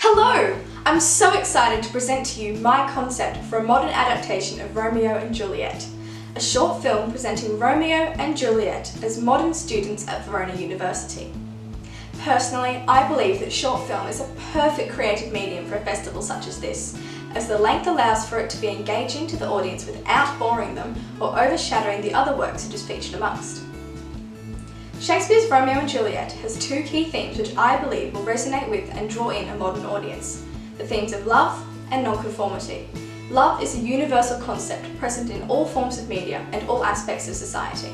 Hello! I'm so excited to present to you my concept for a modern adaptation of Romeo and Juliet, a short film presenting Romeo and Juliet as modern students at Verona University. Personally, I believe that short film is a perfect creative medium for a festival such as this, as the length allows for it to be engaging to the audience without boring them or overshadowing the other works it is featured amongst. Shakespeare's Romeo and Juliet has two key themes which I believe will resonate with and draw in a modern audience: the themes of love and nonconformity. Love is a universal concept present in all forms of media and all aspects of society.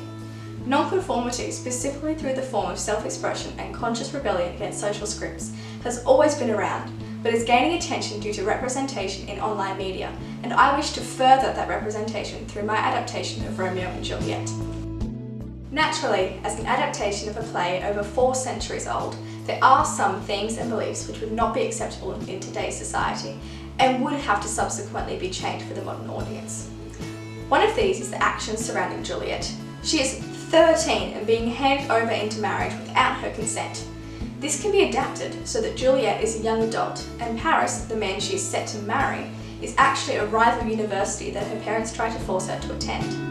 Nonconformity, specifically through the form of self-expression and conscious rebellion against social scripts, has always been around, but is gaining attention due to representation in online media, and I wish to further that representation through my adaptation of Romeo and Juliet. Naturally, as an adaptation of a play over 4 centuries old, there are some themes and beliefs which would not be acceptable in today's society and would have to subsequently be changed for the modern audience. One of these is the actions surrounding Juliet. She is 13 and being handed over into marriage without her consent. This can be adapted so that Juliet is a young adult and Paris, the man she is set to marry, is actually a rival university that her parents try to force her to attend.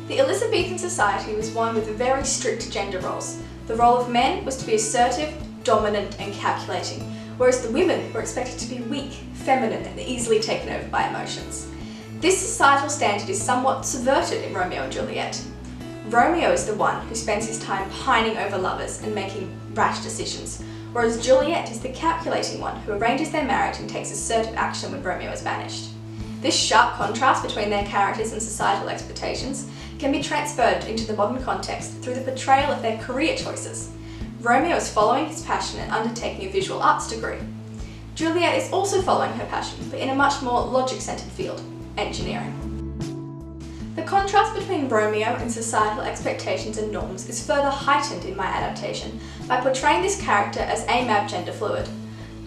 The Elizabethan society was one with very strict gender roles. The role of men was to be assertive, dominant and calculating, whereas the women were expected to be weak, feminine and easily taken over by emotions. This societal standard is somewhat subverted in Romeo and Juliet. Romeo is the one who spends his time pining over lovers and making rash decisions, whereas Juliet is the calculating one who arranges their marriage and takes assertive action when Romeo is banished. This sharp contrast between their characters and societal expectations can be transferred into the modern context through the portrayal of their career choices. Romeo is following his passion and undertaking a visual arts degree. Juliet is also following her passion, but in a much more logic-centered field, engineering. The contrast between Romeo and societal expectations and norms is further heightened in my adaptation by portraying this character as AMAB genderfluid.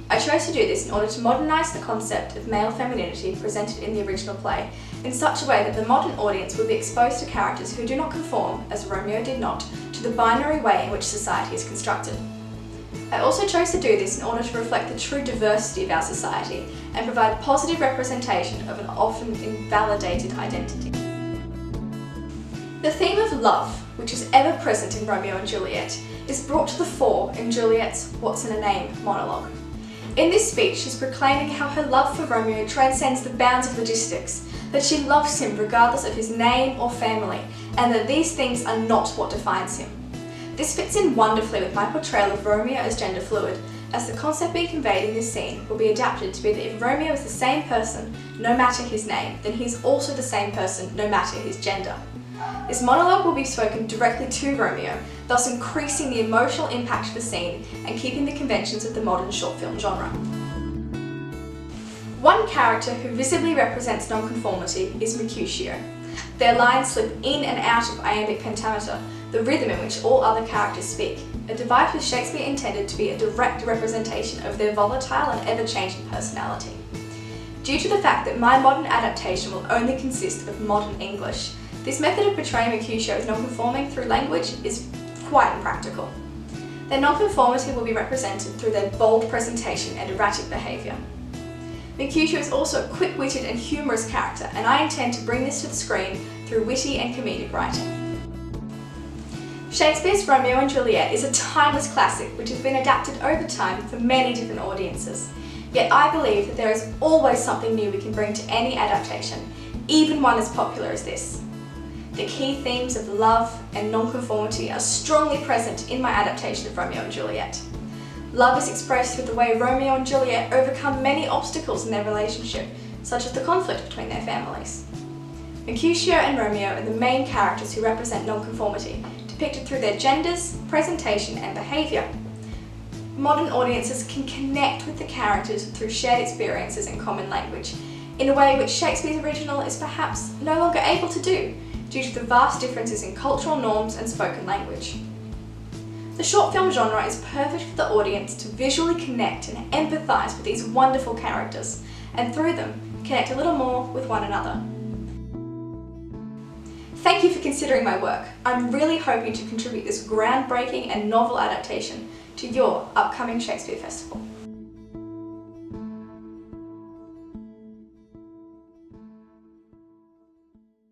I chose to do this in order to modernise the concept of male femininity presented in the original play in such a way that the modern audience will be exposed to characters who do not conform, as Romeo did not, to the binary way in which society is constructed. I also chose to do this in order to reflect the true diversity of our society and provide positive representation of an often invalidated identity. The theme of love, which is ever present in Romeo and Juliet, is brought to the fore in Juliet's "What's in a Name" monologue. In this speech, she's proclaiming how her love for Romeo transcends the bounds of logistics, that she loves him regardless of his name or family, and that these things are not what defines him. This fits in wonderfully with my portrayal of Romeo as gender fluid, as the concept being conveyed in this scene will be adapted to be that if Romeo is the same person, no matter his name, then he's also the same person, no matter his gender. This monologue will be spoken directly to Romeo, thus increasing the emotional impact of the scene and keeping the conventions of the modern short film genre. One character who visibly represents nonconformity is Mercutio. Their lines slip in and out of iambic pentameter, the rhythm in which all other characters speak, a device which Shakespeare intended to be a direct representation of their volatile and ever-changing personality. Due to the fact that my modern adaptation will only consist of modern English, this method of portraying Mercutio as nonconforming through language is quite impractical. Their nonconformity will be represented through their bold presentation and erratic behaviour. Mercutio is also a quick-witted and humorous character, and I intend to bring this to the screen through witty and comedic writing. Shakespeare's Romeo and Juliet is a timeless classic which has been adapted over time for many different audiences. Yet I believe that there is always something new we can bring to any adaptation, even one as popular as this. The key themes of love and nonconformity are strongly present in my adaptation of Romeo and Juliet. Love is expressed through the way Romeo and Juliet overcome many obstacles in their relationship, such as the conflict between their families. Mercutio and Romeo are the main characters who represent nonconformity, depicted through their genders, presentation and behaviour. Modern audiences can connect with the characters through shared experiences and common language, in a way which Shakespeare's original is perhaps no longer able to do, due to the vast differences in cultural norms and spoken language. The short film genre is perfect for the audience to visually connect and empathise with these wonderful characters, and through them, connect a little more with one another. Thank you for considering my work. I'm really hoping to contribute this groundbreaking and novel adaptation to your upcoming Shakespeare Festival.